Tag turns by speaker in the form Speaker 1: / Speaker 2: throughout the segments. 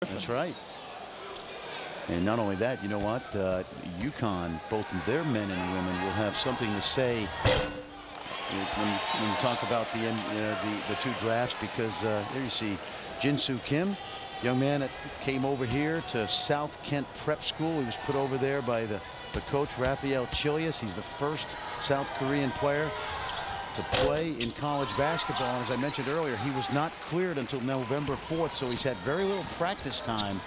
Speaker 1: That's right. And not only that, you know what? UConn, both of their men and women, will have something to say when you talk about the two drafts, because there you see Jin-Soo Kim, young man that came over here to South Kent Prep School. He was put over there by the coach Raphael Chilius. He's the first South Korean player to play in college basketball, and as I mentioned earlier, he was not cleared until November 4th, so he's had very little practice time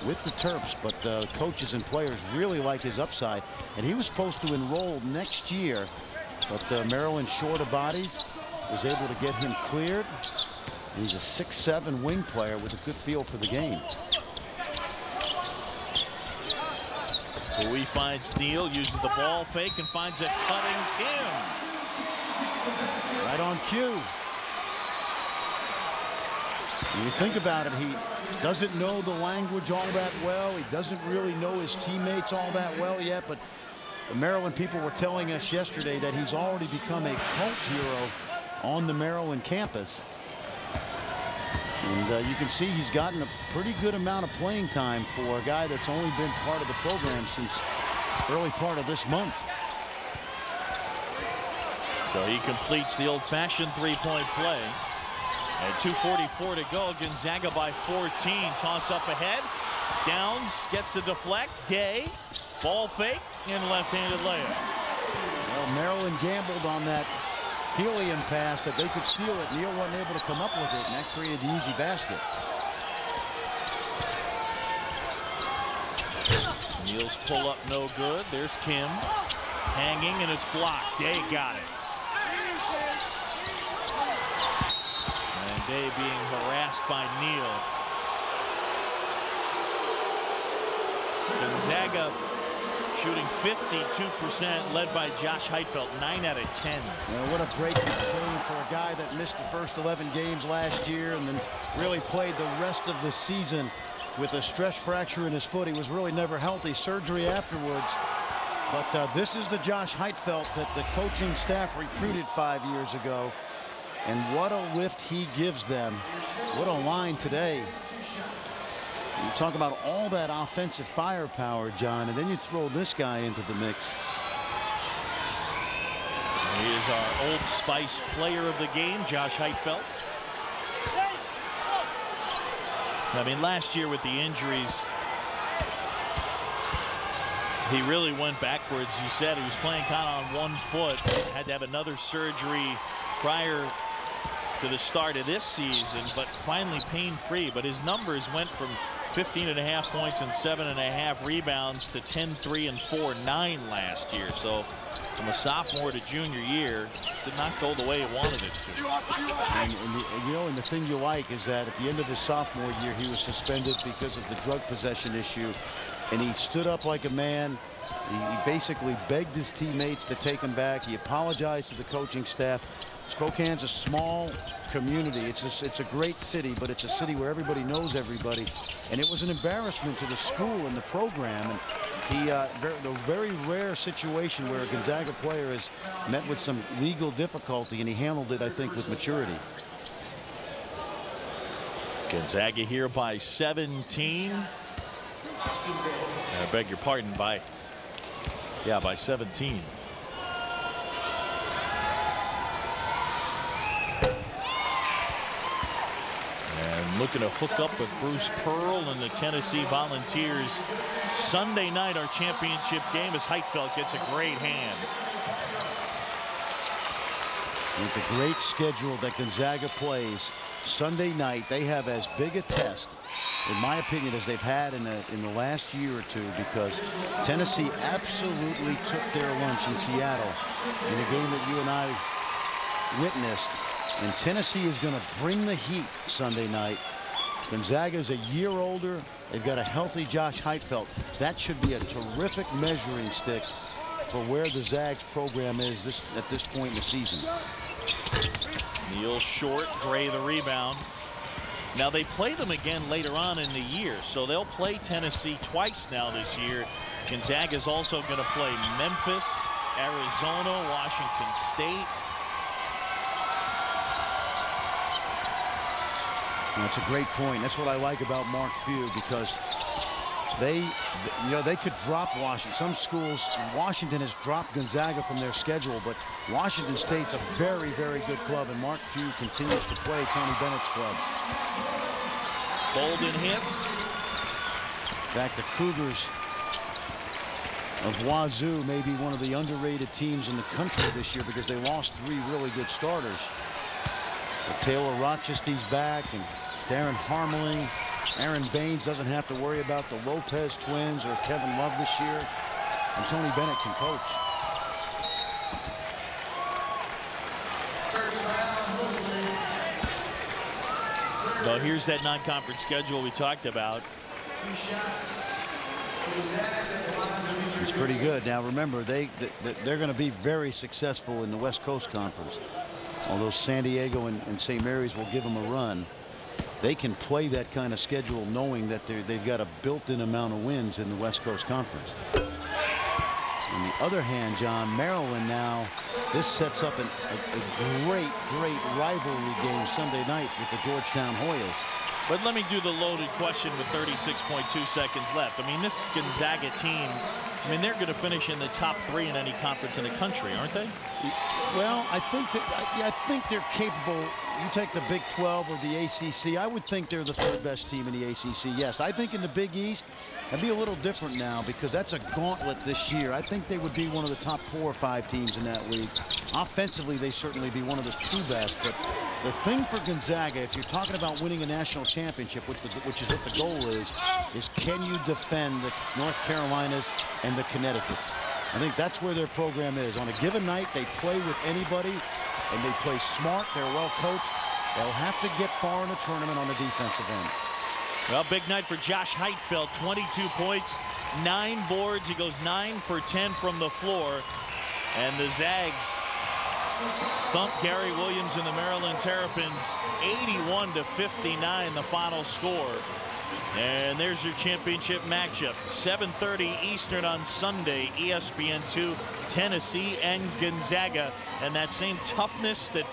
Speaker 1: with the Terps, but coaches and players really like his upside, and he was supposed to enroll next year, but Maryland short of bodies was able to get him cleared. And he's a 6'7" wing player with a good feel for the game.
Speaker 2: Bowie finds Neal, uses the ball fake, and finds a cutting Kim.
Speaker 1: Right on cue. When you think about it, he doesn't know the language all that well. He doesn't really know his teammates all that well yet, but the Maryland people were telling us yesterday that he's already become a cult hero on the Maryland campus. And you can see he's gotten a pretty good amount of playing time for a guy that's only been part of the program since early part of this month.
Speaker 2: So he completes the old-fashioned three-point play. And 2:44 to go. Gonzaga by 14. Toss up ahead. Downs gets the deflect. Day. Ball fake and left-handed layup.
Speaker 1: Well, Maryland gambled on that helium pass that they could steal it. Neal wasn't able to come up with it, and that created the easy basket.
Speaker 2: Neal's pull up no good. There's Kim hanging, and it's blocked. Day got it. And Day being harassed by Neal. Gonzaga shooting 52%, led by Josh Heitfeld, 9 out of 10.
Speaker 1: Well, what a breakthrough game for a guy that missed the first 11 games last year and then really played the rest of the season with a stress fracture in his foot. He was really never healthy. Surgery afterwards. But this is the Josh Heitfeld that the coaching staff recruited 5 years ago. And what a lift he gives them. What a line today. You talk about all that offensive firepower, John, and then you throw this guy into the mix.
Speaker 2: He is our Old Spice player of the game, Josh Heitfeld. I mean, last year with the injuries, he really went backwards. You said he was playing kind of on one foot. Had to have another surgery prior to the start of this season, but finally pain-free. But his numbers went from 15.5 points and 7.5 rebounds to 10, 3, and 4, 9 last year. So from a sophomore to junior year, did not go the way he wanted it to.
Speaker 1: And the thing you like is that at the end of his sophomore year, he was suspended because of the drug possession issue, and he stood up like a man. He basically begged his teammates to take him back. He apologized to the coaching staff. Spokane's a small community. It's a great city, but it's a city where everybody knows everybody. And it was an embarrassment to the school and the program. And he, the very rare situation where a Gonzaga player has met with some legal difficulty, and he handled it, I think, with maturity.
Speaker 2: Gonzaga here by 17. I beg your pardon, by 17. And looking to hook up with Bruce Pearl and the Tennessee Volunteers Sunday night, our championship game, as Heitfeld gets a great hand.
Speaker 1: With the great schedule that Gonzaga plays Sunday night, they have as big a test, in my opinion, as they've had in the last year or two, because Tennessee absolutely took their lunch in Seattle in a game that you and I witnessed. And Tennessee is going to bring the heat Sunday night. Gonzaga is a year older. They've got a healthy Josh Heitfeld. That should be a terrific measuring stick for where the Zags program is at this point in the season.
Speaker 2: Neal short, Gray the rebound. Now they play them again later on in the year, so they'll play Tennessee twice now this year. Gonzaga's also going to play Memphis, Arizona, Washington State.
Speaker 1: That's a great point. That's what I like about Mark Few, because they could drop Washington. Some schools, Washington has dropped Gonzaga from their schedule, but Washington State's a very, very good club, and Mark Few continues to play Tony Bennett's club.
Speaker 2: Bolden hits.
Speaker 1: In fact, the Cougars of Wazoo may be one of the underrated teams in the country this year, because they lost 3 really good starters. But Taylor Rochesty's back, and Darren Harmeling. Aaron Baines doesn't have to worry about the Lopez twins or Kevin Love this year. And Tony Bennett can coach.
Speaker 2: Well, here's that non-conference schedule we talked about.
Speaker 1: It's pretty good. Now remember, they're going to be very successful in the West Coast Conference. Although San Diego and St. Mary's will give them a run, they can play that kind of schedule knowing that they've got a built-in amount of wins in the West Coast Conference. On the other hand, John, Maryland now, this sets up a great rivalry game Sunday night with the Georgetown Hoyas.
Speaker 2: But let me do the loaded question with 36.2 seconds left. I mean, this Gonzaga team, I mean, they're going to finish in the top 3 in any conference in the country, aren't they?
Speaker 1: Well, I think they're capable. You take the Big 12 or the ACC, I would think they're the 3rd best team in the ACC. Yes, I think in the Big East, it'd be a little different now, because that's a gauntlet this year. I think they would be one of the top 4 or 5 teams in that league. Offensively, they certainly be one of the 2 best. But the thing for Gonzaga, if you're talking about winning a national championship, which is what the goal is can you defend the North Carolinas and the Connecticut's? I think that's where their program is. On a given night, they play with anybody, and they play smart. They're well coached. They'll have to get far in the tournament on the defensive end.
Speaker 2: Well, big night for Josh Heitfeld. 22 points, 9 boards. He goes 9 for 10 from the floor. And the Zags thump Gary Williams and the Maryland Terrapins 81-59, the final score. And there's your championship matchup. 7:30 Eastern on Sunday. ESPN2, Tennessee and Gonzaga. And that same toughness that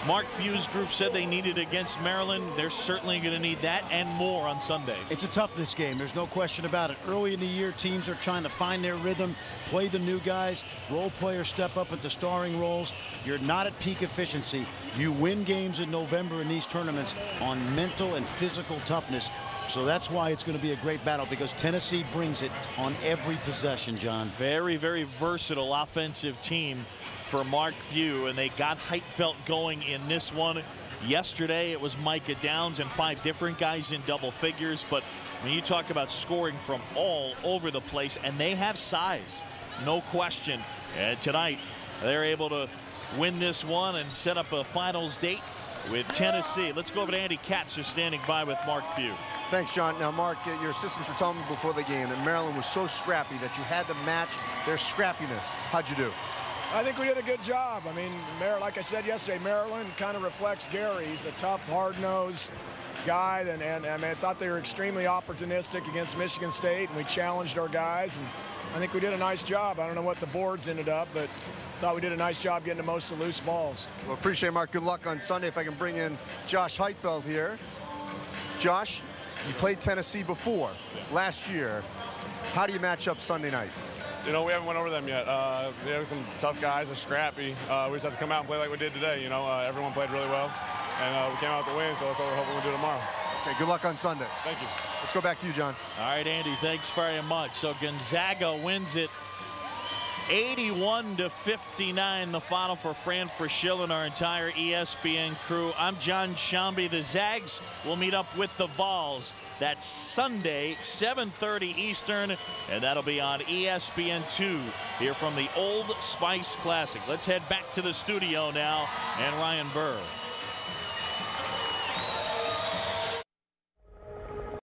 Speaker 2: Mark Few's group said they needed against Maryland, they're certainly going to need that and more on Sunday.
Speaker 1: It's a toughness game. There's no question about it. Early in the year, teams are trying to find their rhythm, play the new guys. Role players step up into starring roles. You're not at peak efficiency. You win games in November in these tournaments on mental and physical toughness. So that's why it's going to be a great battle, because Tennessee brings it on every possession, John.
Speaker 2: Very, very versatile offensive team for Mark Few, and they got Heitfeld going in this one. Yesterday it was Micah Downs and 5 different guys in double figures, but when you talk about scoring from all over the place, and they have size, no question. And tonight they're able to win this one and set up a finals date with Tennessee. Let's go over to Andy Katz, who's standing by with Mark Few.
Speaker 3: Thanks, John. Now, Mark, your assistants were telling me before the game that Maryland was so scrappy that you had to match their scrappiness. How'd you do?
Speaker 4: I think we did a good job. I mean, like I said yesterday, Maryland kind of reflects Gary. He's a tough, hard-nosed guy, and I mean, I thought they were extremely opportunistic against Michigan State, and we challenged our guys, and I think we did a nice job. I don't know what the boards ended up, but I thought we did a nice job getting the most of the loose balls.
Speaker 3: Well, appreciate it, Mark. Good luck on Sunday. If I can bring in Josh Heitfeld here. Josh, you played Tennessee before, last year. How do you match up Sunday night?
Speaker 5: You know, we haven't went over them yet. They're some tough guys. They're scrappy. We just have to come out and play like we did today. You know, everyone played really well, and we came out to win, so that's what we're hoping we'll do tomorrow.
Speaker 3: Okay, good luck on Sunday.
Speaker 5: Thank you.
Speaker 3: Let's go back to you, John.
Speaker 2: All right, Andy, thanks very much. So Gonzaga wins it 81-59, the final for Fran Fraschilla and our entire ESPN crew. I'm John Shambi. The Zags will meet up with the Vols. That's Sunday, 7:30 Eastern, and that'll be on ESPN2 here from the Old Spice Classic. Let's head back to the studio now, and Ryan Burr.